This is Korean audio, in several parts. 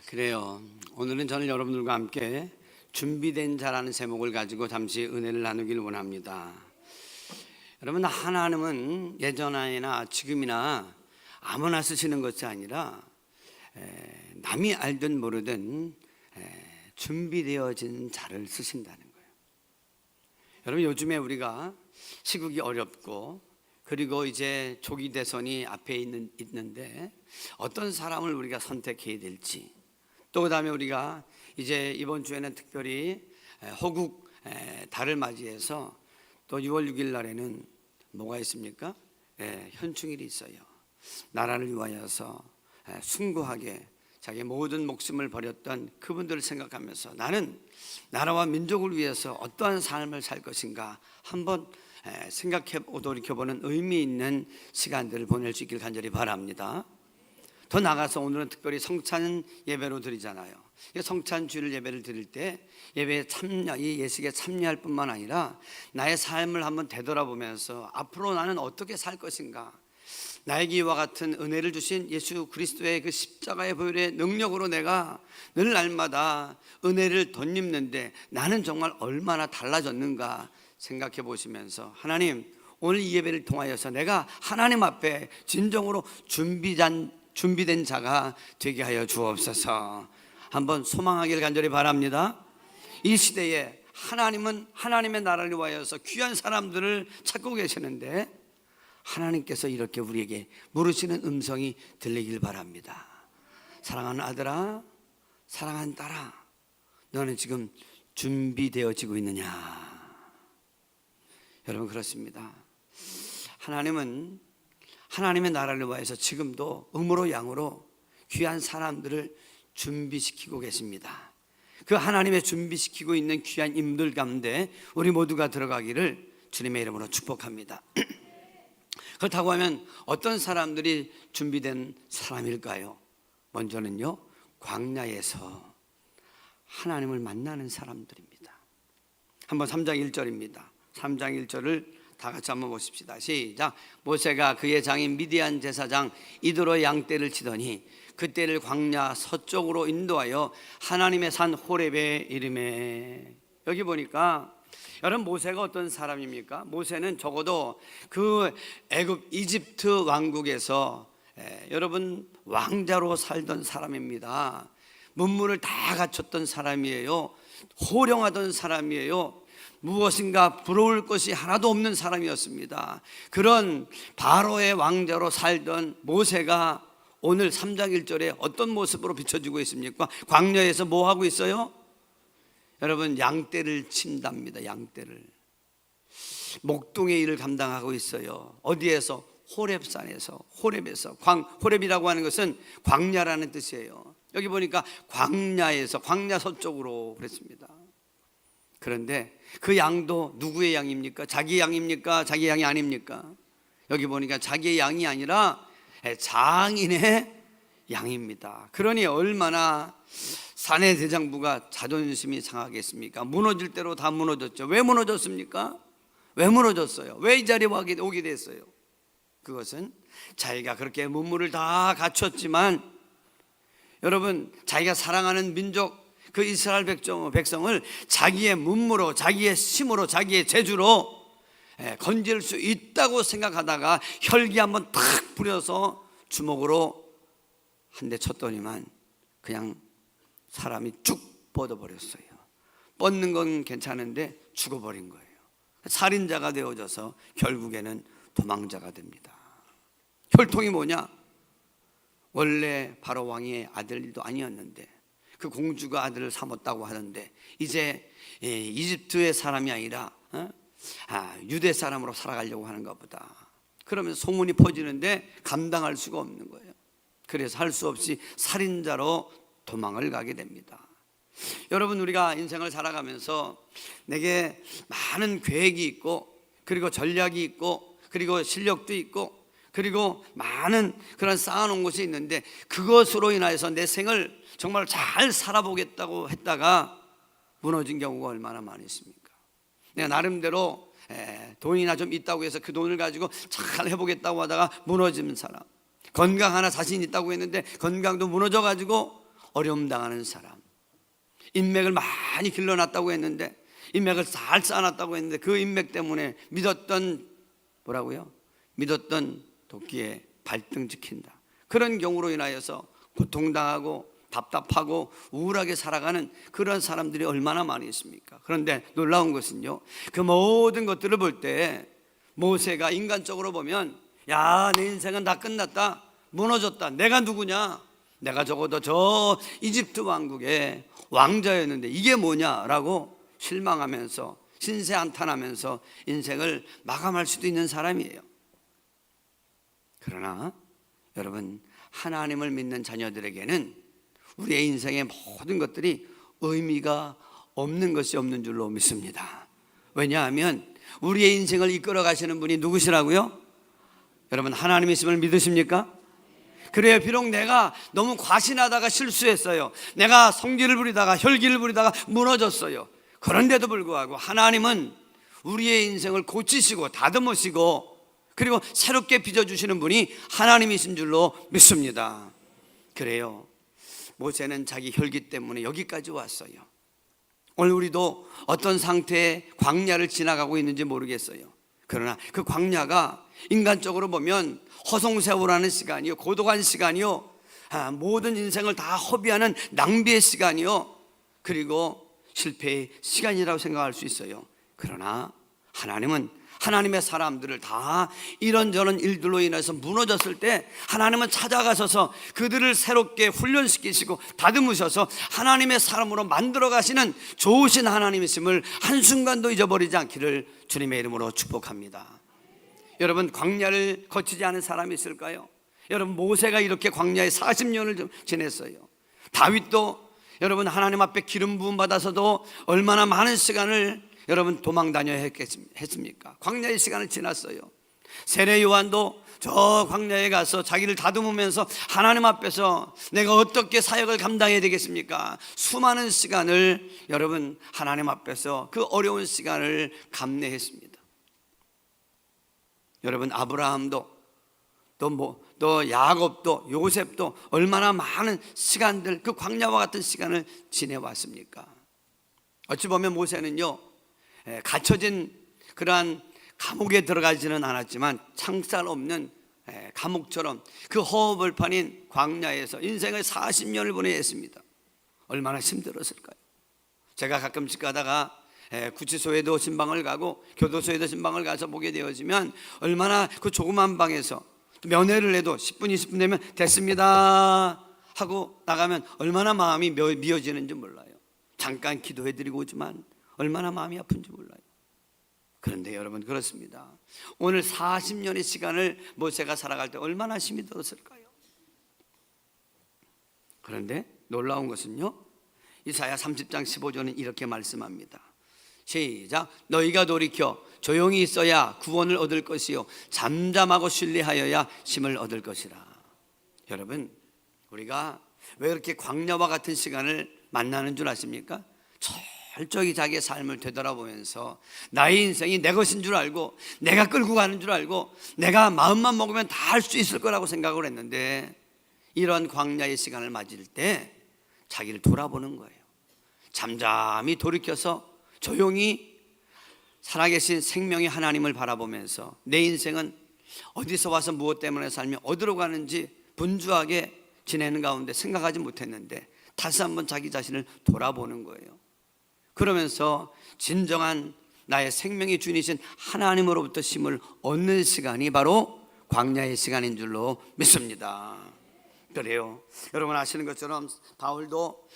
그래요. 오늘은 저는 여러분들과 함께 준비된 자라는 제목을 가지고 잠시 은혜를 나누길 원합니다. 여러분, 하나님은 예전이나 지금이나 아무나 쓰시는 것이 아니라 남이 알든 모르든 준비되어진 자를 쓰신다는 거예요. 여러분, 요즘에 우리가 시국이 어렵고 그리고 이제 조기 대선이 앞에 있는데 어떤 사람을 우리가 선택해야 될지, 또 그다음에 우리가 이제 이번 주에는 특별히 호국 달을 맞이해서 또 6월 6일 날에는 뭐가 있습니까? 현충일이 있어요. 나라를 위하여서 숭고하게 자기의 모든 목숨을 버렸던 그분들을 생각하면서 나는 나라와 민족을 위해서 어떠한 삶을 살 것인가 한번 생각해 돌이켜보는 의미 있는 시간들을 보낼 수 있길 간절히 바랍니다. 더 나아가서 오늘은 특별히 성찬 예배로 드리잖아요. 성찬 주일 예배를 드릴 때 예배에 참여, 이 예식에 참여할 뿐만 아니라 나의 삶을 한번 되돌아보면서 앞으로 나는 어떻게 살 것인가, 나에게 이와 같은 은혜를 주신 예수 그리스도의 그 십자가의 보혈의 능력으로 내가 늘 날마다 은혜를 덧입는데 나는 정말 얼마나 달라졌는가 생각해 보시면서, 하나님, 오늘 이 예배를 통하여서 내가 하나님 앞에 진정으로 준비된 자가 되게 하여 주옵소서. 한번 소망하기를 간절히 바랍니다. 이 시대에 하나님은 하나님의 나라를 위하여서 귀한 사람들을 찾고 계시는데 하나님께서 이렇게 우리에게 물으시는 음성이 들리길 바랍니다. 사랑하는 아들아, 사랑하는 딸아, 너는 지금 준비되어지고 있느냐? 여러분, 그렇습니다. 하나님은 하나님의 나라를 위해서 지금도 음으로 양으로 귀한 사람들을 준비시키고 계십니다. 그 하나님의 준비시키고 있는 귀한 인물 가운데 우리 모두가 들어가기를 주님의 이름으로 축복합니다. 그렇다고 하면 어떤 사람들이 준비된 사람일까요? 먼저는요, 광야에서 하나님을 만나는 사람들입니다. 한번 3장 1절입니다. 3장 1절을 다 같이 한번 보십시다. 시작. 모세가 그의 장인 미디안 제사장 이드로 양떼를 치더니 그떼를 광야 서쪽으로 인도하여 하나님의 산 호렙에 이르매. 여기 보니까 여러분, 모세가 어떤 사람입니까? 모세는 적어도 그 이집트 왕국에서 여러분 왕자로 살던 사람입니다. 문물을 다 갖췄던 사람이에요. 호령하던 사람이에요. 무엇인가 부러울 것이 하나도 없는 사람이었습니다. 그런 바로의 왕자로 살던 모세가 오늘 3장 1절에 어떤 모습으로 비춰지고 있습니까? 광야에서 뭐 하고 있어요? 여러분, 양떼를 친답니다. 양떼를, 목동의 일을 감당하고 있어요. 어디에서? 호렙산에서. 호렙이라고 하는 것은 광야라는 뜻이에요. 여기 보니까 광야에서, 광야 서쪽으로 그랬습니다. 그런데 그 양도 누구의 양입니까? 자기 양입니까? 자기 양이 아닙니까? 여기 보니까 자기의 양이 아니라 장인의 양입니다. 그러니 얼마나 사내 대장부가 자존심이 상하겠습니까? 무너질 대로 다 무너졌죠. 왜 무너졌습니까? 왜 무너졌어요? 왜 이 자리에 오게 됐어요? 그것은 자기가 그렇게 문물을 다 갖췄지만, 여러분, 자기가 사랑하는 민족 그 이스라엘 백성을 자기의 문무로, 자기의 힘으로, 자기의 재주로 건질 수 있다고 생각하다가 혈기 한번 탁 부려서 주먹으로 한 대 쳤더니만 그냥 사람이 쭉 뻗어버렸어요. 뻗는 건 괜찮은데 죽어버린 거예요. 살인자가 되어져서 결국에는 도망자가 됩니다. 혈통이 뭐냐? 원래 바로 왕의 아들도 아니었는데 그 공주가 아들을 삼았다고 하는데 이제 이집트의 사람이 아니라 유대 사람으로 살아가려고 하는가 보다. 그러면 소문이 퍼지는데 감당할 수가 없는 거예요. 그래서 할 수 없이 살인자로 도망을 가게 됩니다. 여러분, 우리가 인생을 살아가면서 내게 많은 계획이 있고 그리고 전략이 있고 그리고 실력도 있고 그리고 많은 그런 쌓아놓은 것이 있는데 그것으로 인하여서 내 생을 정말 잘 살아보겠다고 했다가 무너진 경우가 얼마나 많이 있습니까? 내가 나름대로 돈이나 좀 있다고 해서 그 돈을 가지고 잘 해보겠다고 하다가 무너지는 사람, 건강 하나 자신 있다고 했는데 건강도 무너져가지고 어려움 당하는 사람, 인맥을 많이 길러놨다고 했는데, 인맥을 잘 쌓아놨다고 했는데 그 인맥 때문에 믿었던 도끼에 발등 찍힌다. 그런 경우로 인하여서 고통당하고 답답하고 우울하게 살아가는 그런 사람들이 얼마나 많이 있습니까? 그런데 놀라운 것은요, 그 모든 것들을 볼 때 모세가 인간적으로 보면, 야, 내 인생은 다 끝났다, 무너졌다, 내가 누구냐, 내가 적어도 저 이집트 왕국의 왕자였는데 이게 뭐냐라고 실망하면서 신세한탄하면서 인생을 마감할 수도 있는 사람이에요. 그러나 여러분, 하나님을 믿는 자녀들에게는 우리의 인생의 모든 것들이 의미가 없는 것이 없는 줄로 믿습니다. 왜냐하면 우리의 인생을 이끌어 가시는 분이 누구시라고요? 여러분, 하나님이심을 믿으십니까? 그래요. 비록 내가 너무 과신하다가 실수했어요, 내가 성질을 부리다가 혈기를 부리다가 무너졌어요. 그런데도 불구하고 하나님은 우리의 인생을 고치시고 다듬으시고 그리고 새롭게 빚어주시는 분이 하나님이신 줄로 믿습니다. 그래요. 모세는 자기 혈기 때문에 여기까지 왔어요. 오늘 우리도 어떤 상태의 광야를 지나가고 있는지 모르겠어요. 그러나 그 광야가 인간적으로 보면 허송세월하는 시간이요, 고독한 시간이요, 모든 인생을 다 허비하는 낭비의 시간이요, 그리고 실패의 시간이라고 생각할 수 있어요. 그러나 하나님은 하나님의 사람들을 다 이런저런 일들로 인해서 무너졌을 때 하나님은 찾아가셔서 그들을 새롭게 훈련시키시고 다듬으셔서 하나님의 사람으로 만들어 가시는 좋으신 하나님이심을 한순간도 잊어버리지 않기를 주님의 이름으로 축복합니다. 여러분, 광야를 거치지 않은 사람이 있을까요? 여러분, 모세가 이렇게 광야에 40년을 지냈어요. 다윗도 여러분, 하나님 앞에 기름 부음 받아서도 얼마나 많은 시간을 여러분 도망 다녀야 했습니까? 광야의 시간을 지났어요. 세례 요한도 저 광야에 가서 자기를 다듬으면서 하나님 앞에서 내가 어떻게 사역을 감당해야 되겠습니까? 수많은 시간을 여러분 하나님 앞에서 그 어려운 시간을 감내했습니다. 여러분, 아브라함도 또 야곱도 요셉도 얼마나 많은 시간들, 그 광야와 같은 시간을 지내왔습니까? 어찌 보면 모세는요, 갇혀진 그러한 감옥에 들어가지는 않았지만 창살 없는 감옥처럼 그 허허벌판인 광야에서 인생의 40년을 보내야 했습니다. 얼마나 힘들었을까요? 제가 가끔씩 가다가 구치소에도 신방을 가고 교도소에도 신방을 가서 보게 되어지면 얼마나 그 조그만 방에서 면회를 해도 10분 20분 되면 됐습니다 하고 나가면 얼마나 마음이 미어지는지 몰라요. 잠깐 기도해드리고 오지만 얼마나 마음이 아픈지 몰라요. 그런데 여러분, 그렇습니다. 오늘 40년의 시간을 모세가 살아갈 때 얼마나 힘이 들었을까요? 그런데 놀라운 것은요, 이사야 30장 15절은 이렇게 말씀합니다. 시작. 너희가 돌이켜 조용히 있어야 구원을 얻을 것이요 잠잠하고 신뢰하여야 힘을 얻을 것이라. 여러분, 우리가 왜 그렇게 광야와 같은 시간을 만나는 줄 아십니까? 철저히 자기의 삶을 되돌아보면서 나의 인생이 내 것인 줄 알고 내가 끌고 가는 줄 알고 내가 마음만 먹으면 다 할 수 있을 거라고 생각을 했는데, 이런 광야의 시간을 맞을 때 자기를 돌아보는 거예요. 잠잠히 돌이켜서 조용히 살아계신 생명의 하나님을 바라보면서 내 인생은 어디서 와서 무엇 때문에 살며 어디로 가는지 분주하게 지내는 가운데 생각하지 못했는데 다시 한번 자기 자신을 돌아보는 거예요. 그러면서 진정한 나의 생명의 주인이신 하나님으로부터 힘을 얻는 시간이 바로 광야의 시간인 줄로 믿습니다. 그래요. 여러분 아시는 것처럼 바울도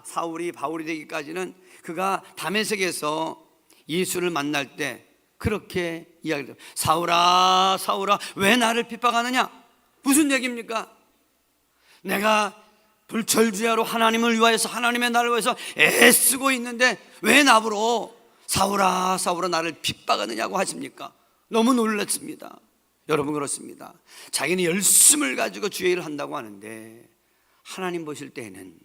사울이 바울이 되기까지는 그가 다메섹에서 예수를 만날 때 그렇게 이야기를 해요. 사울아 사울아 왜 나를 핍박하느냐? 무슨 얘기입니까? 내가 불철주야로 하나님을 위하여서 하나님의 나를 위해서 애쓰고 있는데 왜 나보러 사울아 사울아 나를 핍박하느냐고 하십니까? 너무 놀랐습니다. 여러분 그렇습니다. 자기는 열심을 가지고 주의 일을 한다고 하는데 하나님 보실 때에는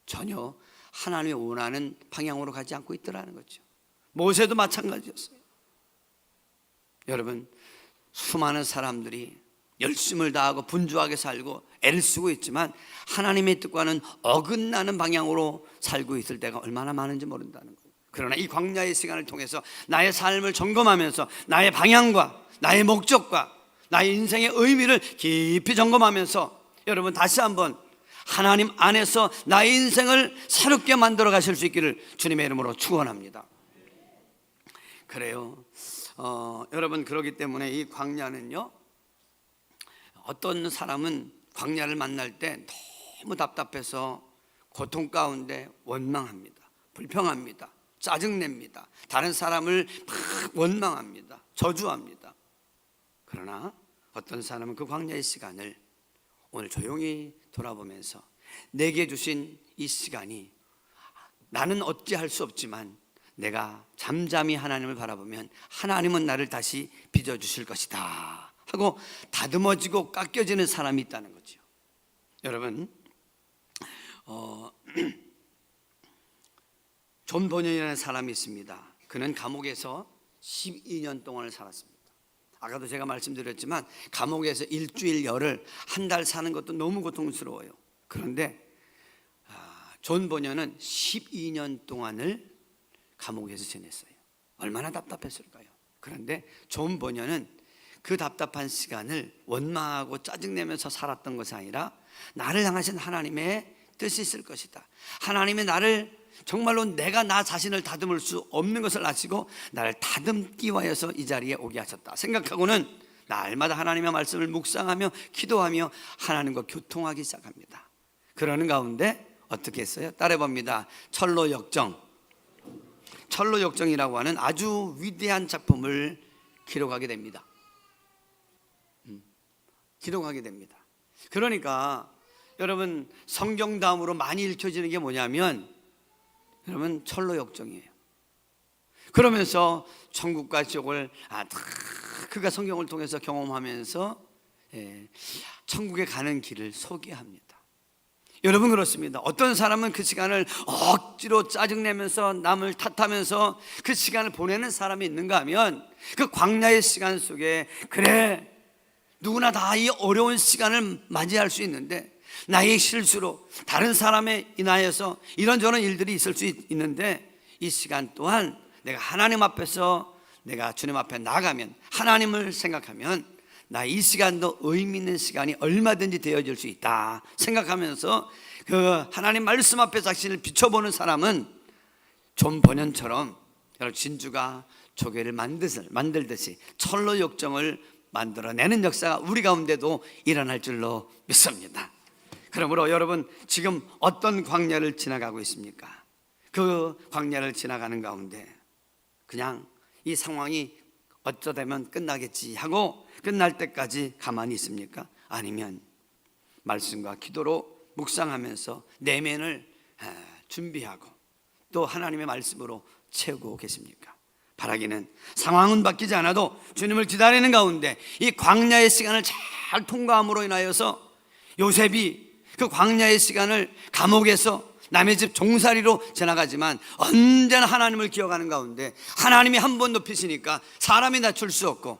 전혀 하나님이 원하는 방향으로 가지 않고 있더라는 거죠. 모세도 마찬가지였어요. 여러분 수많은 사람들이 열심을 다하고 분주하게 살고 애를 쓰고 있지만 하나님의 뜻과는 어긋나는 방향으로 살고 있을 때가 얼마나 많은지 모른다는 거예요. 그러나 이 광야의 시간을 통해서 나의 삶을 점검하면서 나의 방향과 나의 목적과 나의 인생의 의미를 깊이 점검하면서 여러분 다시 한번 하나님 안에서 나의 인생을 새롭게 만들어 가실 수 있기를 주님의 이름으로 축원합니다. 그래요. 여러분, 그렇기 때문에 이 광야는요, 어떤 사람은 광야를 만날 때 너무 답답해서 고통 가운데 원망합니다. 불평합니다. 짜증냅니다. 다른 사람을 막 원망합니다. 저주합니다. 그러나 어떤 사람은 그 광야의 시간을 오늘 조용히 돌아보면서 내게 주신 이 시간이 나는 어찌할 수 없지만 내가 잠잠히 하나님을 바라보면 하나님은 나를 다시 빚어주실 것이다 하고 다듬어지고 깎여지는 사람이 있다는 거죠. 여러분, 존 버년이라는 사람이 있습니다. 그는 감옥에서 12년 동안을 살았습니다. 아까도 제가 말씀드렸지만 감옥에서 일주일 열흘 한 달 사는 것도 너무 고통스러워요. 그런데 존 버년은 12년 동안을 감옥에서 지냈어요. 얼마나 답답했을까요? 그런데 존 버년은 그 답답한 시간을 원망하고 짜증내면서 살았던 것이 아니라 나를 향하신 하나님의 뜻이 있을 것이다, 하나님의 나를 정말로 내가 나 자신을 다듬을 수 없는 것을 아시고 나를 다듬기 위하여서 이 자리에 오게 하셨다 생각하고는 날마다 하나님의 말씀을 묵상하며 기도하며 하나님과 교통하기 시작합니다. 그러는 가운데 어떻게 했어요? 따라해봅니다. 철로역정이라고 하는 아주 위대한 작품을 기록하게 됩니다. 기록하게 됩니다. 그러니까 여러분, 성경 다음으로 많이 읽혀지는 게 뭐냐면 여러분, 철로역정이에요. 그러면서 천국과 지옥을 그가 성경을 통해서 경험하면서 천국에 가는 길을 소개합니다. 여러분, 그렇습니다. 어떤 사람은 그 시간을 억지로 짜증내면서 남을 탓하면서 그 시간을 보내는 사람이 있는가 하면 그 광야의 시간 속에 그래, 누구나 다 이 어려운 시간을 맞이할 수 있는데 나의 실수로 다른 사람에 인하여서 이런저런 일들이 있을 수 있는데 이 시간 또한 내가 하나님 앞에서 내가 주님 앞에 나가면 하나님을 생각하면 나 이 시간도 의미 있는 시간이 얼마든지 되어질 수 있다 생각하면서 그 하나님 말씀 앞에 자신을 비춰보는 사람은 존 버년처럼 진주가 조개를 만들듯이 철로역정을 만들어내는 역사가 우리 가운데도 일어날 줄로 믿습니다. 그러므로 여러분, 지금 어떤 광야를 지나가고 있습니까? 그 광야를 지나가는 가운데 그냥 이 상황이 어쩌되면 끝나겠지 하고 끝날 때까지 가만히 있습니까? 아니면 말씀과 기도로 묵상하면서 내면을 준비하고 또 하나님의 말씀으로 채우고 계십니까? 바라기는 상황은 바뀌지 않아도 주님을 기다리는 가운데 이 광야의 시간을 잘 통과함으로 인하여서 요셉이 그 광야의 시간을 감옥에서 남의 집 종살이로 지나가지만 언제나 하나님을 기억하는 가운데 하나님이 한 번 높이시니까 사람이 낮출 수 없고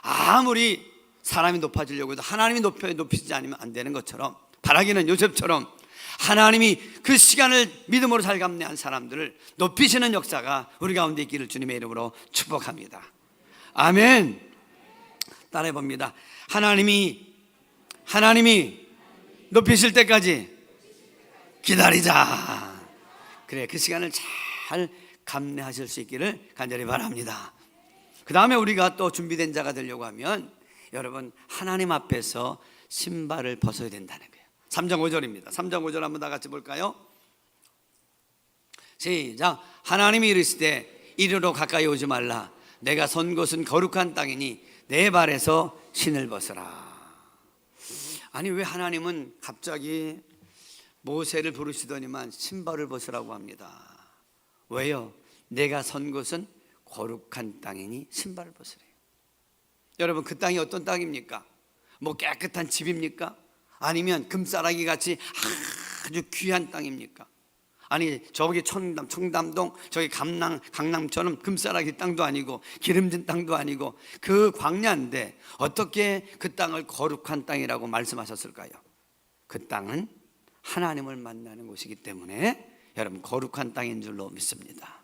아무리 사람이 높아지려고 해도 하나님이 높이지 않으면 안 되는 것처럼 바라기는 요셉처럼 하나님이 그 시간을 믿음으로 잘 감내한 사람들을 높이시는 역사가 우리 가운데 있기를 주님의 이름으로 축복합니다. 아멘. 따라해 봅니다. 하나님이 높이실 때까지 기다리자. 그래, 그 시간을 잘 감내하실 수 있기를 간절히 바랍니다. 그 다음에 우리가 또 준비된 자가 되려고 하면 여러분, 하나님 앞에서 신발을 벗어야 된다는 거예요. 3장 5절입니다 3장 5절 한번 다 같이 볼까요? 시작. 하나님이 이르시되 이리로 가까이 오지 말라. 내가 선 곳은 거룩한 땅이니 내 발에서 신을 벗으라. 아니, 왜 하나님은 갑자기 모세를 부르시더니만 신발을 벗으라고 합니다. 왜요? 내가 선 곳은 거룩한 땅이니 신발을 벗으래요. 여러분, 그 땅이 어떤 땅입니까? 뭐 깨끗한 집입니까? 아니면 금싸라기 같이 아주 귀한 땅입니까? 아니 저기 청담동 저기 강남처럼 금싸라기 땅도 아니고 기름진 땅도 아니고 그 광야인데 어떻게 그 땅을 거룩한 땅이라고 말씀하셨을까요? 그 땅은 하나님을 만나는 곳이기 때문에 여러분 거룩한 땅인 줄로 믿습니다.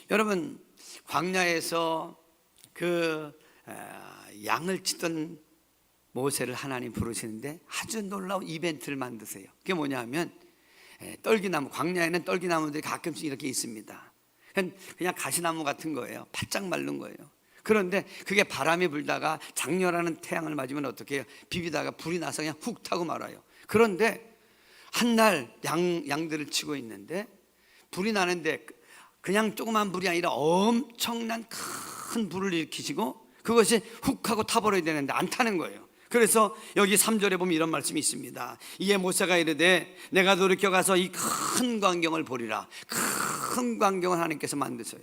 여러분 광야에서 그 양을 치던 모세를 하나님 부르시는데 아주 놀라운 이벤트를 만드세요. 그게 뭐냐면 떨기나무, 광야에는 떨기나무들이 가끔씩 이렇게 있습니다. 그냥 가시나무 같은 거예요. 바짝 마른 거예요. 그런데 그게 바람이 불다가 장렬하는 태양을 맞으면 어떻게 해요? 비비다가 불이 나서 그냥 훅 타고 말아요. 그런데 한날 양들을 치고 있는데 불이 나는데 그냥 조그만 불이 아니라 엄청난 큰 불을 일으키시고 그것이 훅 하고 타버려야 되는데 안 타는 거예요. 그래서 여기 3절에 보면 이런 말씀이 있습니다. 이에 모세가 이르되 내가 돌이켜 가서 이 큰 광경을 보리라. 큰 광경을 하나님께서 만드세요.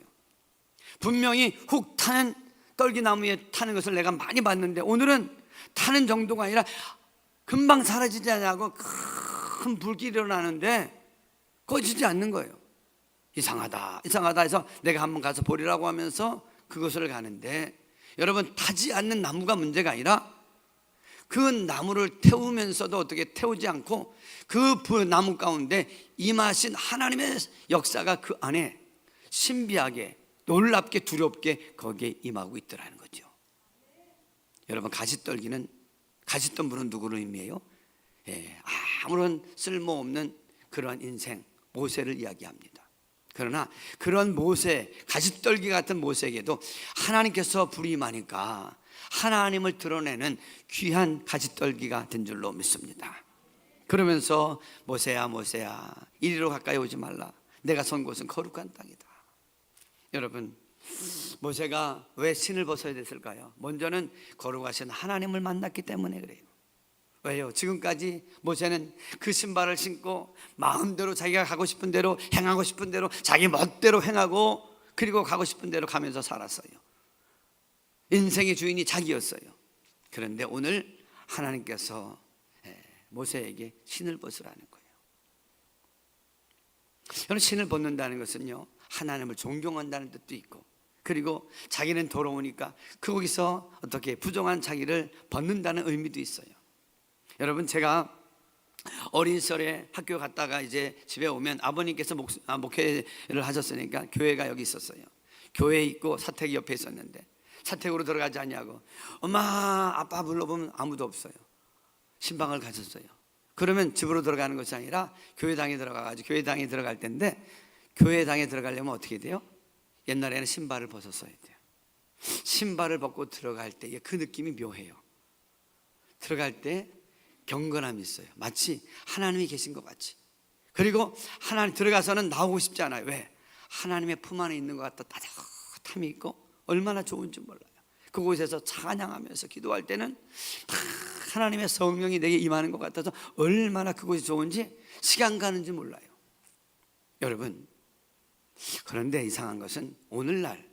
분명히 훅 타는 떨기나무에 타는 것을 내가 많이 봤는데 오늘은 타는 정도가 아니라 금방 사라지지 않냐고 큰 불길이 일어나는데 꺼지지 않는 거예요. 이상하다 해서 내가 한번 가서 보리라고 하면서 그곳을 가는데 여러분 타지 않는 나무가 문제가 아니라 그 나무를 태우면서도 어떻게 태우지 않고 그 나무 가운데 임하신 하나님의 역사가 그 안에 신비하게 놀랍게 두렵게 거기에 임하고 있더라는 거죠. 여러분 가시떨기는 가시던 분은 누구를 의미해요? 아무런 쓸모없는 그러한 인생 모세를 이야기합니다. 그러나 그런 모세 가시떨기 같은 모세에게도 하나님께서 불이 임하니까 하나님을 드러내는 귀한 가시떨기가 된 줄로 믿습니다. 그러면서 모세야 이리로 가까이 오지 말라. 내가 선 곳은 거룩한 땅이다. 여러분 모세가 왜 신을 벗어야 됐을까요? 먼저는 거룩하신 하나님을 만났기 때문에 그래요. 왜요? 지금까지 모세는 그 신발을 신고 마음대로 자기가 가고 싶은 대로 행하고 싶은 대로 자기 멋대로 행하고 그리고 가고 싶은 대로 가면서 살았어요. 인생의 주인이 자기였어요. 그런데 오늘 하나님께서 모세에게 신을 벗으라는 거예요. 여러분 신을 벗는다는 것은요 하나님을 존경한다는 뜻도 있고 그리고 자기는 더러우니까 거기서 어떻게 부정한 자기를 벗는다는 의미도 있어요. 여러분 제가 어린 시절에 학교 갔다가 이제 집에 오면 아버님께서 목회를 하셨으니까 교회가 여기 있었어요. 교회에 있고 사택이 옆에 있었는데 사택으로 들어가지 않냐고 엄마 아빠 불러보면 아무도 없어요. 신방을 가셨어요. 그러면 집으로 들어가는 것이 아니라 교회당에 들어가가지고 교회당에 들어갈 텐데 교회당에 들어가려면 어떻게 돼요? 옛날에는 신발을 벗었어야 돼요. 신발을 벗고 들어갈 때 그 느낌이 묘해요. 들어갈 때 경건함이 있어요. 마치 하나님이 계신 것 같이. 그리고 하나님 들어가서는 나오고 싶지 않아요. 왜? 하나님의 품 안에 있는 것 같다 따뜻함이 있고 얼마나 좋은지 몰라요. 그곳에서 찬양하면서 기도할 때는 하나님의 성령이 내게 임하는 것 같아서 얼마나 그곳이 좋은지 시간 가는지 몰라요. 여러분 그런데 이상한 것은 오늘날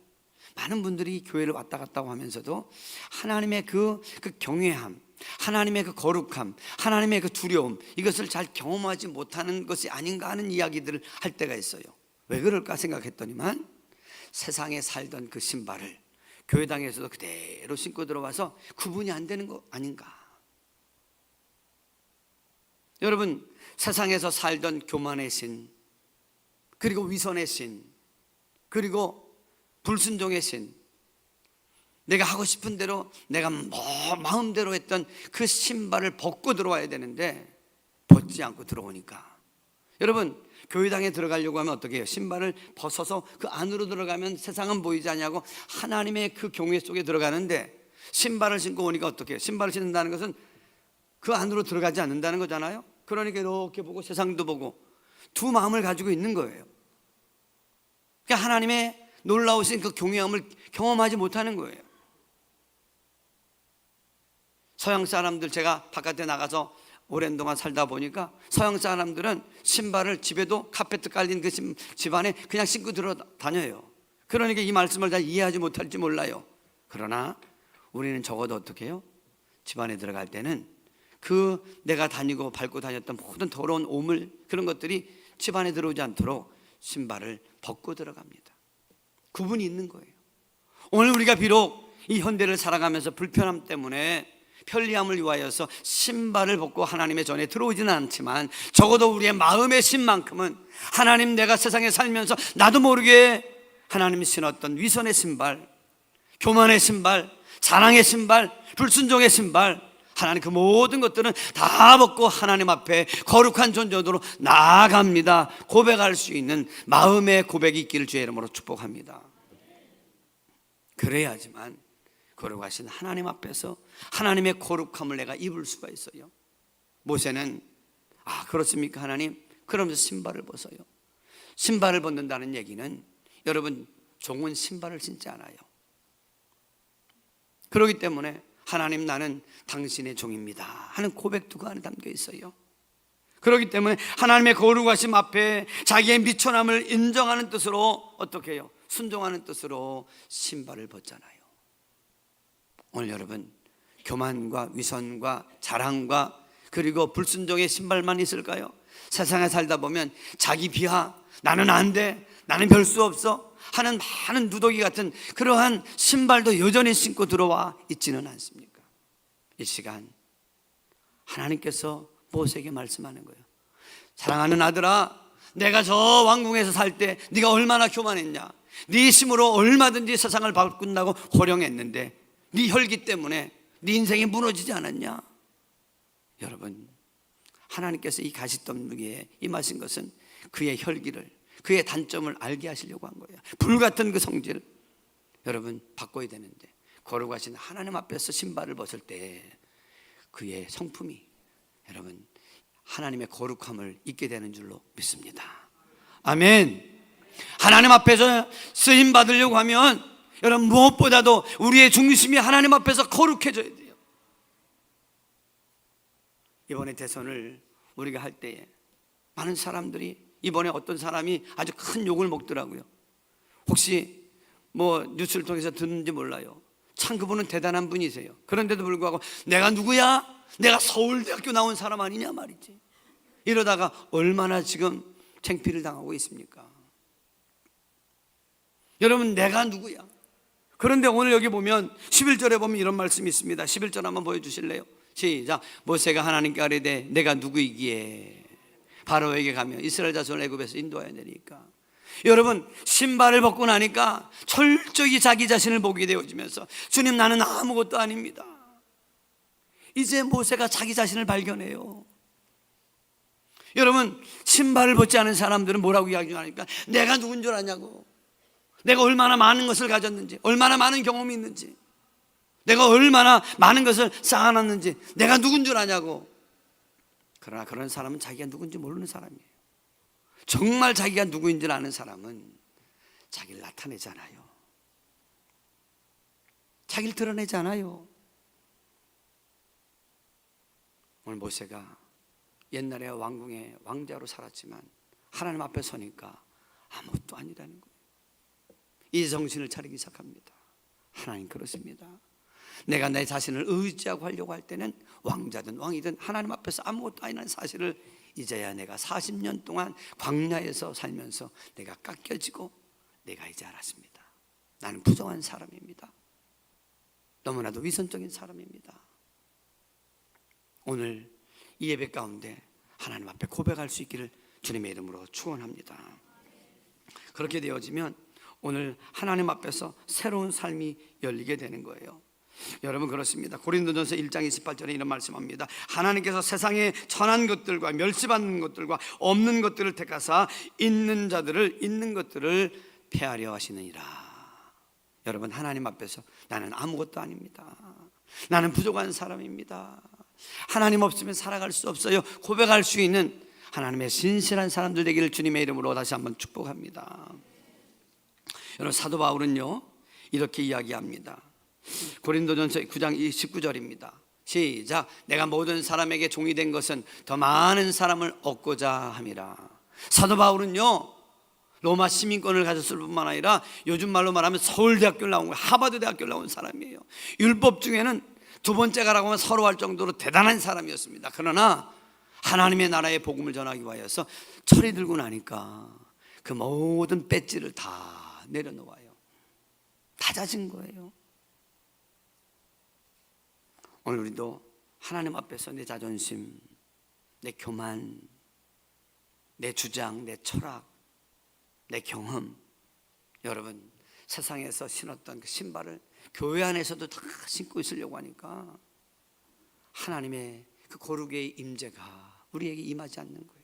많은 분들이 교회를 왔다 갔다 하면서도 하나님의 그 경외함, 하나님의 그 거룩함, 하나님의 그 두려움 이것을 잘 경험하지 못하는 것이 아닌가 하는 이야기들을 할 때가 있어요. 왜 그럴까 생각했더니만 세상에 살던 그 신발을 교회당에서도 그대로 신고 들어와서 구분이 안 되는 거 아닌가. 여러분 세상에서 살던 교만의 신 그리고 위선의 신 그리고 불순종의 신 내가 하고 싶은 대로 내가 마음대로 했던 그 신발을 벗고 들어와야 되는데 벗지 않고 들어오니까 여러분 교회당에 들어가려고 하면 어떻게 해요? 신발을 벗어서 그 안으로 들어가면 세상은 보이지 않냐고 하나님의 그 경외 속에 들어가는데 신발을 신고 오니까 어떻게 해요? 신발을 신는다는 것은 그 안으로 들어가지 않는다는 거잖아요. 그러니까 이렇게 보고 세상도 보고 두 마음을 가지고 있는 거예요. 그러니까 하나님의 놀라우신 그 경외함을 경험하지 못하는 거예요. 서양 사람들 제가 바깥에 나가서 오랜 동안 살다 보니까 서양 사람들은 신발을 집에도 카페트 깔린 그 집안에 그냥 신고 들어 다녀요. 그러니까 이 말씀을 잘 이해하지 못할지 몰라요. 그러나 우리는 적어도 어떻게 해요? 집안에 들어갈 때는 그 내가 다니고 밟고 다녔던 모든 더러운 오물 그런 것들이 집안에 들어오지 않도록 신발을 벗고 들어갑니다. 구분이 있는 거예요. 오늘 우리가 비록 이 현대를 살아가면서 불편함 때문에 편리함을 위하여서 신발을 벗고 하나님의 전에 들어오지는 않지만, 적어도 우리의 마음의 신만큼은 하나님, 내가 세상에 살면서 나도 모르게 하나님이 신었던 위선의 신발, 교만의 신발, 자랑의 신발, 불순종의 신발, 하나님 그 모든 것들은 다 벗고 하나님 앞에 거룩한 존재로 나아갑니다. 고백할 수 있는 마음의 고백이 있기를 주의 이름으로 축복합니다. 그래야지만 거룩하신 하나님 앞에서 하나님의 거룩함을 내가 입을 수가 있어요. 모세는 그렇습니까 하나님? 그러면서 신발을 벗어요. 신발을 벗는다는 얘기는, 여러분, 종은 신발을 신지 않아요. 그렇기 때문에 하나님, 나는 당신의 종입니다 하는 고백도 그 안에 담겨 있어요. 그렇기 때문에 하나님의 거룩하심 앞에 자기의 미천함을 인정하는 뜻으로, 어떻게 해요? 순종하는 뜻으로 신발을 벗잖아요. 오늘 여러분, 교만과 위선과 자랑과 그리고 불순종의 신발만 있을까요? 세상에 살다 보면 자기 비하, 나는 안 돼, 나는 별 수 없어 하는 많은 누더기 같은 그러한 신발도 여전히 신고 들어와 있지는 않습니까? 이 시간 하나님께서 모세에게 말씀하는 거예요. 사랑하는 아들아, 내가 저 왕궁에서 살 때 네가 얼마나 교만했냐, 네 힘으로 얼마든지 세상을 바꾼다고 호령했는데 네 혈기 때문에 네 인생이 무너지지 않았냐? 여러분, 하나님께서 이 가시덤불에 임하신 것은 그의 혈기를, 그의 단점을 알게 하시려고 한 거예요. 불같은 그 성질, 여러분, 바꿔야 되는데 거룩하신 하나님 앞에서 신발을 벗을 때 그의 성품이, 여러분, 하나님의 거룩함을 잊게 되는 줄로 믿습니다. 아멘. 하나님 앞에서 쓰임 받으려고 하면, 여러분, 무엇보다도 우리의 중심이 하나님 앞에서 거룩해져야 돼요. 이번에 대선을 우리가 할 때에 많은 사람들이, 이번에 어떤 사람이 아주 큰 욕을 먹더라고요. 혹시 뉴스를 통해서 듣는지 몰라요. 참 그분은 대단한 분이세요. 그런데도 불구하고 내가 누구야? 내가 서울대학교 나온 사람 아니냐 말이지. 이러다가 얼마나 지금 창피를 당하고 있습니까? 여러분, 내가 누구야? 그런데 오늘 여기 보면 11절에 보면 이런 말씀이 있습니다. 11절 한번 보여주실래요? 시작. 모세가 하나님께 아뢰되 내가 누구이기에 바로에게 가며 이스라엘 자손을 애굽에서 인도하여 내리니까. 여러분, 신발을 벗고 나니까 철저히 자기 자신을 보게 되어지면서, 주님, 나는 아무것도 아닙니다. 이제 모세가 자기 자신을 발견해요. 여러분, 신발을 벗지 않은 사람들은 뭐라고 이야기하니까, 내가 누군 줄 아냐고, 내가 얼마나 많은 것을 가졌는지, 얼마나 많은 경험이 있는지, 내가 얼마나 많은 것을 쌓아놨는지, 내가 누군 줄 아냐고. 그러나 그런 사람은 자기가 누군지 모르는 사람이에요. 정말 자기가 누구인지 아는 사람은 자기를 나타내잖아요. 자기를 드러내잖아요. 오늘 모세가 옛날에 왕궁의 왕자로 살았지만 하나님 앞에 서니까 아무것도 아니라는 거예요. 이 정신을 차리기 시작합니다. 하나님, 그렇습니다. 내가 내 자신을 의지하고 하려고 할 때는 왕자든 왕이든 하나님 앞에서 아무것도 아니라는 사실을 이제야 내가 40년 동안 광야에서 살면서 내가 깎여지고 내가 이제 알았습니다. 나는 부정한 사람입니다. 너무나도 위선적인 사람입니다. 오늘 이 예배 가운데 하나님 앞에 고백할 수 있기를 주님의 이름으로 축원합니다. 그렇게 되어지면 오늘 하나님 앞에서 새로운 삶이 열리게 되는 거예요. 여러분, 그렇습니다. 고린도전서 1장 28절에 이런 말씀합니다. 하나님께서 세상에 천한 것들과 멸시받는 것들과 없는 것들을 택하사 있는 자들을, 있는 것들을 폐하려 하시느니라. 여러분, 하나님 앞에서 나는 아무것도 아닙니다. 나는 부족한 사람입니다. 하나님 없으면 살아갈 수 없어요. 고백할 수 있는 하나님의 신실한 사람들 되기를 주님의 이름으로 다시 한번 축복합니다. 여러분, 사도 바울은요 이렇게 이야기합니다. 고린도전서 9장 19절입니다. 시작. 내가 모든 사람에게 종이 된 것은 더 많은 사람을 얻고자 함이라. 사도 바울은요 로마 시민권을 가졌을 뿐만 아니라 요즘 말로 말하면 서울대학교를 나온 거예요. 하버드 대학교를 나온 사람이에요. 율법 중에는 두 번째가라고 하면 서로 할 정도로 대단한 사람이었습니다. 그러나 하나님의 나라의 복음을 전하기 위하여서 철이 들고 나니까 그 모든 배지를 다 내려놓아요. 다 잦은 거예요. 오늘 우리도 하나님 앞에서 내 자존심, 내 교만, 내 주장, 내 철학, 내 경험, 여러분 세상에서 신었던 그 신발을 교회 안에서도 다 신고 있으려고 하니까 하나님의 그 거룩의 임재가 우리에게 임하지 않는 거예요.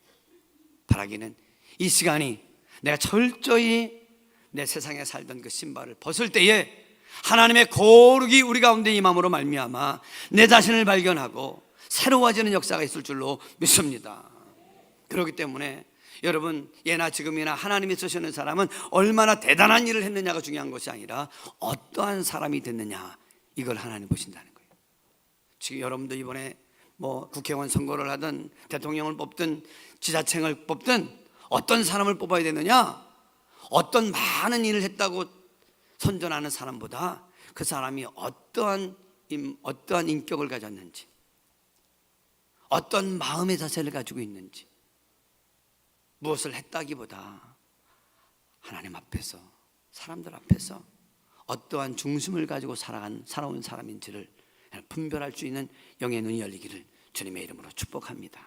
바라기는 이 시간이 내가 철저히 내 세상에 살던 그 신발을 벗을 때에 하나님의 거룩이 우리 가운데 임함으로 말미암아 내 자신을 발견하고 새로워지는 역사가 있을 줄로 믿습니다. 그렇기 때문에 여러분 예나 지금이나 하나님이 쓰시는 사람은 얼마나 대단한 일을 했느냐가 중요한 것이 아니라 어떠한 사람이 됐느냐, 이걸 하나님 보신다는 거예요. 지금 여러분도 이번에 뭐 국회의원 선거를 하든 대통령을 뽑든 지자체를 뽑든 어떤 사람을 뽑아야 되느냐, 어떤 많은 일을 했다고 선전하는 사람보다 그 사람이 어떠한 인격을 가졌는지, 어떤 마음의 자세를 가지고 있는지, 무엇을 했다기보다 하나님 앞에서, 사람들 앞에서 어떠한 중심을 가지고 살아온 사람인지를 분별할 수 있는 영의 눈이 열리기를 주님의 이름으로 축복합니다.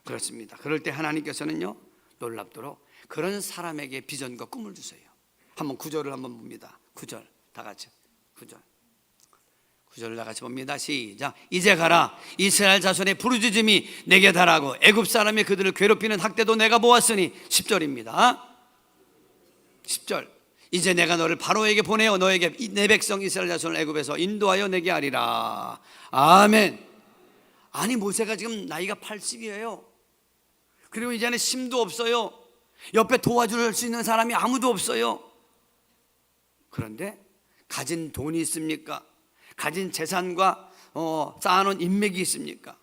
그렇습니다. 그럴 때 하나님께서는요, 놀랍도록 그런 사람에게 비전과 꿈을 주세요. 한번 9절을 한번 봅니다. 9절 다 같이 9절을 다 같이 봅니다. 시작. 이제 가라. 이스라엘 자손의 부르짖음이 내게 달하고 애굽 사람이 그들을 괴롭히는 학대도 내가 보았으니. 10절입니다. 10절. 이제 내가 너를 바로에게 보내어 너에게 내 백성 이스라엘 자손을 애굽에서 인도하여 내게 하리라. 아멘. 아니 모세가 지금 나이가 80이에요. 그리고 이제는 힘도 없어요. 옆에 도와줄 수 있는 사람이 아무도 없어요. 그런데 가진 돈이 있습니까? 가진 재산과 쌓아놓은 인맥이 있습니까?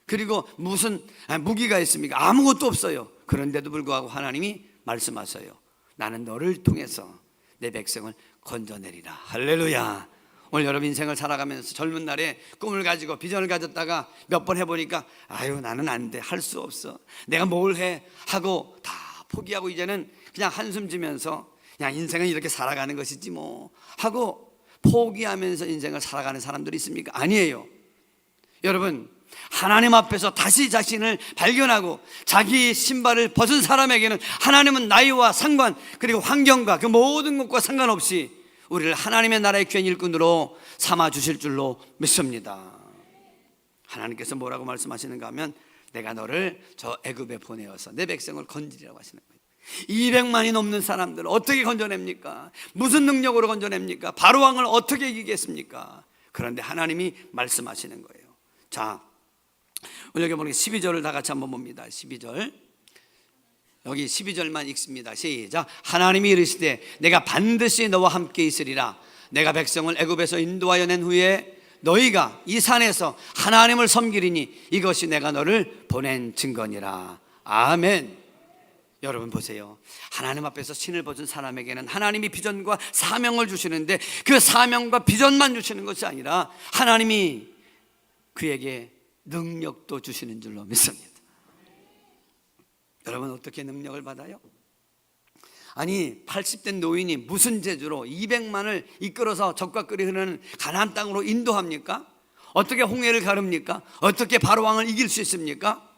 그리고 무슨 무기가 있습니까? 아무것도 없어요. 그런데도 불구하고 하나님이 말씀하세요. 나는 너를 통해서 내 백성을 건져내리라. 할렐루야. 오늘 여러분 인생을 살아가면서 젊은 날에 꿈을 가지고 비전을 가졌다가 몇 번 해보니까 아유 나는 안 돼, 할 수 없어, 내가 뭘 해 하고 다 포기하고 이제는 그냥 한숨 지면서 그냥 인생은 이렇게 살아가는 것이지 뭐 하고 포기하면서 인생을 살아가는 사람들이 있습니까? 아니에요. 여러분 하나님 앞에서 다시 자신을 발견하고 자기 신발을 벗은 사람에게는 하나님은 나이와 상관 그리고 환경과 그 모든 것과 상관없이 우리를 하나님의 나라의 귀한 일꾼으로 삼아 주실 줄로 믿습니다. 하나님께서 뭐라고 말씀하시는가 하면 내가 너를 저 애굽에 보내어서 내 백성을 건지리라고 하시는 거예요. 200만이 넘는 사람들을 어떻게 건져냅니까? 무슨 능력으로 건져냅니까? 바로왕을 어떻게 이기겠습니까? 그런데 하나님이 말씀하시는 거예요. 자, 오늘 여기 보니까 12절을 다 같이 한번 봅니다. 12절 여기 12절만 읽습니다. 시작. 하나님이 이르시되 내가 반드시 너와 함께 있으리라. 내가 백성을 애굽에서 인도하여 낸 후에 너희가 이 산에서 하나님을 섬기리니 이것이 내가 너를 보낸 증거니라. 아멘. 여러분 보세요. 하나님 앞에서 신을 벗은 사람에게는 하나님이 비전과 사명을 주시는데 그 사명과 비전만 주시는 것이 아니라 하나님이 그에게 능력도 주시는 줄로 믿습니다. 여러분 어떻게 능력을 받아요? 아니 80된 노인이 무슨 재주로 200만을 이끌어서 적과 꿀이 흐르는 가나안 땅으로 인도합니까? 어떻게 홍해를 가릅니까? 어떻게 바로왕을 이길 수 있습니까?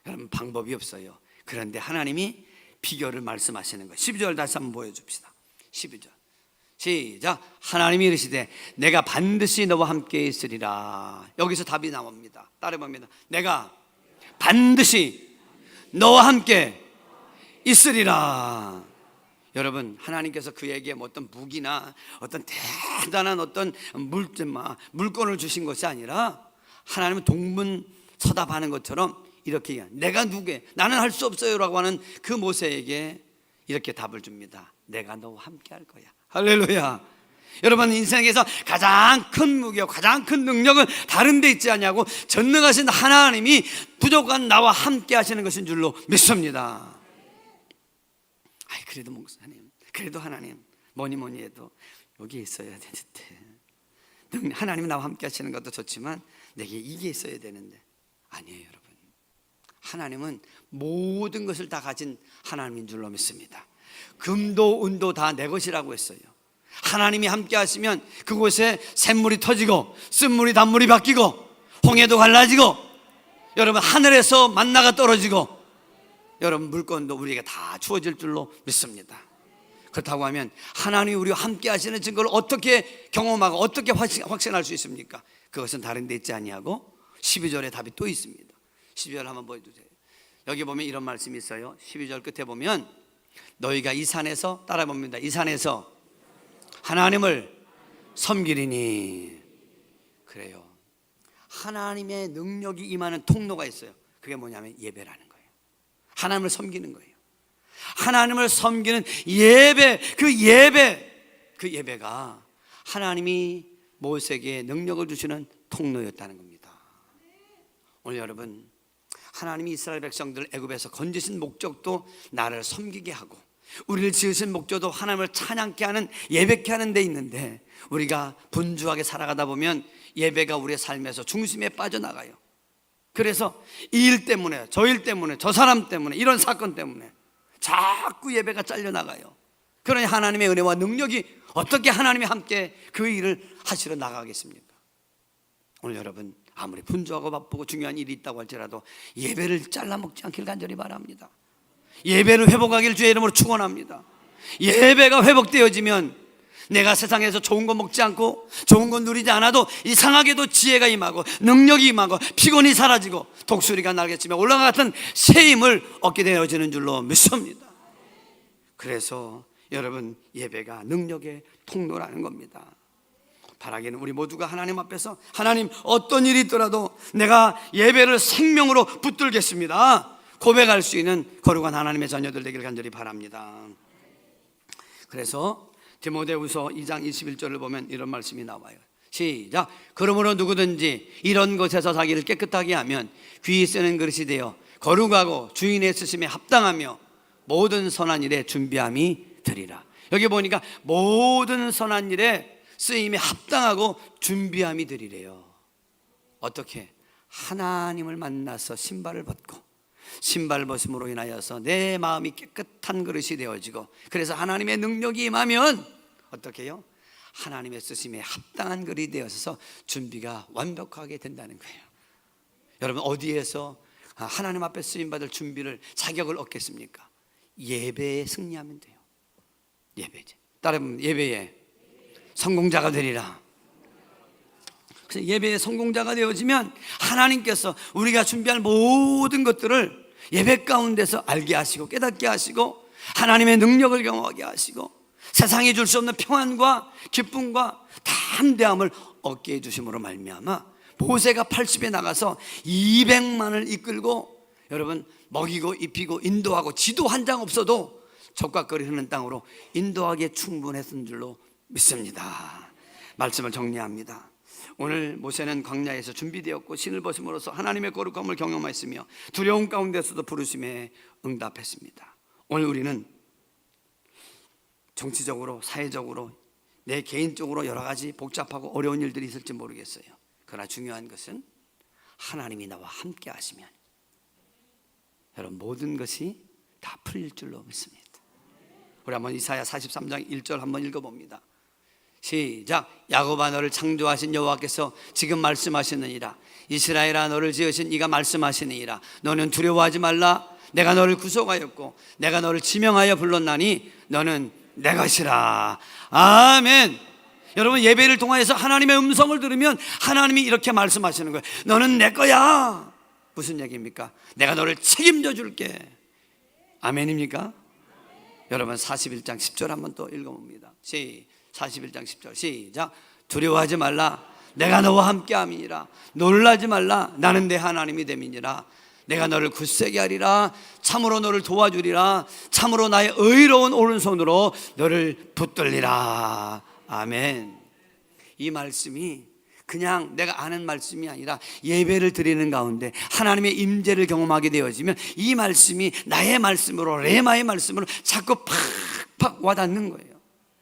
여러분 방법이 없어요. 그런데 하나님이 비결을 말씀하시는 거예요. 12절 다시 한번 보여줍시다. 12절 시작. 하나님이 이르시되 내가 반드시 너와 함께 있으리라. 여기서 답이 나옵니다. 따라봅니다. 내가 반드시 너와 함께 있으리라. 여러분 하나님께서 그에게 어떤 무기나 어떤 대단한 어떤 물건을 주신 것이 아니라 하나님은 동문서답하는 것처럼 이렇게 얘기해요. 내가 누구에 나는 할 수 없어요 라고 하는 그 모세에게 이렇게 답을 줍니다. 내가 너와 함께 할 거야. 할렐루야. 여러분 인생에서 가장 큰 무기와 가장 큰 능력은 다른 데 있지 않냐고 전능하신 하나님이 부족한 나와 함께 하시는 것인 줄로 믿습니다. 아이 그래도 목사님, 그래도 하나님 뭐니 해도 여기 있어야 되는데 하나님이 나와 함께 하시는 것도 좋지만 내게 이게 있어야 되는데 아니에요. 여러분 하나님은 모든 것을 다 가진 하나님인 줄로 믿습니다. 금도 은도 다 내 것이라고 했어요. 하나님이 함께 하시면 그곳에 샘물이 터지고 쓴물이 단물이 바뀌고 홍해도 갈라지고, 여러분 하늘에서 만나가 떨어지고, 여러분 물건도 우리에게 다 주어질 줄로 믿습니다. 그렇다고 하면 하나님이 우리와 함께 하시는 증거를 어떻게 경험하고 어떻게 확신할 수 있습니까? 그것은 다른 데 있지 아니하고 12절에 답이 또 있습니다. 12절 한번 보여주세요. 여기 보면 이런 말씀이 있어요. 12절 끝에 보면 너희가 이 산에서, 따라 봅니다. 이 산에서 하나님을 섬기리니. 그래요. 하나님의 능력이 임하는 통로가 있어요. 그게 뭐냐면 예배라는 거예요. 하나님을 섬기는 거예요. 하나님을 섬기는 예배, 그 예배가 하나님이 모세에게 능력을 주시는 통로였다는 겁니다. 오늘 여러분, 하나님이 이스라엘 백성들을 애굽에서 건지신 목적도 나를 섬기게 하고, 우리를 지으신 목적도 하나님을 찬양케 하는, 예배케 하는 데 있는데, 우리가 분주하게 살아가다 보면 예배가 우리의 삶에서 중심에 빠져나가요. 그래서 이 일 때문에, 저 일 때문에, 저 사람 때문에, 이런 사건 때문에 자꾸 예배가 잘려나가요. 그러니 하나님의 은혜와 능력이 어떻게 하나님이 함께 그 일을 하시러 나가겠습니까? 오늘 여러분, 아무리 분주하고 바쁘고 중요한 일이 있다고 할지라도 예배를 잘라먹지 않길 간절히 바랍니다. 예배를 회복하길 주의 이름으로 축원합니다. 예배가 회복되어지면 내가 세상에서 좋은 거 먹지 않고 좋은 거 누리지 않아도 이상하게도 지혜가 임하고 능력이 임하고 피곤이 사라지고 독수리가 날개치며 올라가 같은 새 힘을 얻게 되어지는 줄로 믿습니다. 그래서 여러분, 예배가 능력의 통로라는 겁니다. 바라기는 우리 모두가 하나님 앞에서, 하나님 어떤 일이 있더라도 내가 예배를 생명으로 붙들겠습니다, 고백할 수 있는 거룩한 하나님의 자녀들 되기를 간절히 바랍니다. 그래서 디모데후서 2장 21절을 보면 이런 말씀이 나와요. 시작. 그러므로 누구든지 이런 것에서 자기를 깨끗하게 하면 귀 쓰는 그릇이 되어 거룩하고 주인의 쓰심에 합당하며 모든 선한 일에 준비함이 되리라. 여기 보니까 모든 선한 일에 쓰임에 합당하고 준비함이 되리래요. 어떻게? 하나님을 만나서 신발을 벗고, 신발 벗음으로 인하여서 내 마음이 깨끗한 그릇이 되어지고, 그래서 하나님의 능력이 임하면 어떻게 해요? 하나님의 쓰심에 합당한 그릇이 되어서 준비가 완벽하게 된다는 거예요. 여러분, 어디에서 하나님 앞에 쓰임받을 준비를, 자격을 얻겠습니까? 예배에 승리하면 돼요. 예배지. 따라하면 예배에 성공자가 되리라. 그래서 예배의 성공자가 되어지면 하나님께서 우리가 준비할 모든 것들을 예배 가운데서 알게 하시고 깨닫게 하시고 하나님의 능력을 경험하게 하시고 세상이 줄 수 없는 평안과 기쁨과 담대함을 얻게 해주심으로 말미암아 모세가 80에 나가서 200만을 이끌고, 여러분, 먹이고 입히고 인도하고 지도 한 장 없어도 적과거리 흐르는 땅으로 인도하기에 충분했던 줄로 믿습니다. 말씀을 정리합니다. 오늘 모세는 광야에서 준비되었고 신을 벗음으로써 하나님의 거룩함을 경험했으며 두려움 가운데서도 부르심에 응답했습니다. 오늘 우리는 정치적으로, 사회적으로, 내 개인적으로 여러 가지 복잡하고 어려운 일들이 있을지 모르겠어요. 그러나 중요한 것은 하나님이 나와 함께 하시면 여러분, 모든 것이 다 풀릴 줄로 믿습니다. 우리 한번 이사야 43장 1절 한번 읽어봅니다. 시작. 야곱아, 너를 창조하신 여호와께서 지금 말씀하시느니라. 이스라엘아, 너를 지으신 이가 말씀하시느니라. 너는 두려워하지 말라. 내가 너를 구속하였고 내가 너를 지명하여 불렀나니 너는 내 것이라. 아멘. 여러분, 예배를 통하여서 하나님의 음성을 들으면 하나님이 이렇게 말씀하시는 거예요. 너는 내 거야. 무슨 얘기입니까? 내가 너를 책임져 줄게. 아멘입니까? 여러분, 41장 10절 한번 또 읽어봅니다. 41장 10절 시작. 두려워하지 말라. 내가 너와 함께함이니라. 놀라지 말라. 나는 내 하나님이 됨이니라. 내가 너를 굳세게 하리라. 참으로 너를 도와주리라. 참으로 나의 의로운 오른손으로 너를 붙들리라. 아멘. 이 말씀이 그냥 내가 아는 말씀이 아니라 예배를 드리는 가운데 하나님의 임재를 경험하게 되어지면 이 말씀이 나의 말씀으로, 레마의 말씀으로 자꾸 팍팍 와닿는 거예요.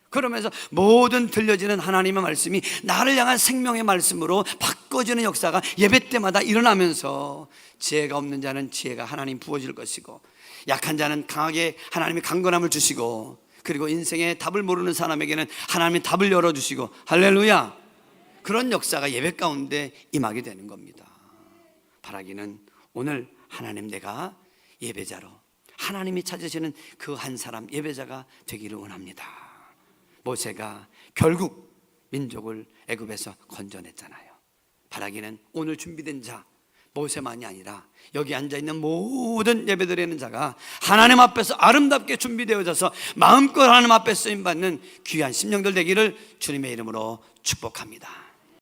그러면서 모든 들려지는 하나님의 말씀이 나를 향한 생명의 말씀으로 바꿔지는 역사가 예배 때마다 일어나면서 지혜가 없는 자는 지혜가 하나님 부어질 것이고, 약한 자는 강하게 하나님이 강건함을 주시고, 그리고 인생의 답을 모르는 사람에게는 하나님이 답을 열어주시고, 할렐루야, 그런 역사가 예배 가운데 임하게 되는 겁니다. 바라기는 오늘 하나님, 내가 예배자로 하나님이 찾으시는 그 한 사람 예배자가 되기를 원합니다. 모세가 결국 민족을 애굽에서 건져냈잖아요. 바라기는 오늘 준비된 자, 모세만이 아니라 여기 앉아있는 모든 예배드리는 자가 하나님 앞에서 아름답게 준비되어져서 마음껏 하나님 앞에 쓰임받는 귀한 심령들 되기를 주님의 이름으로 축복합니다.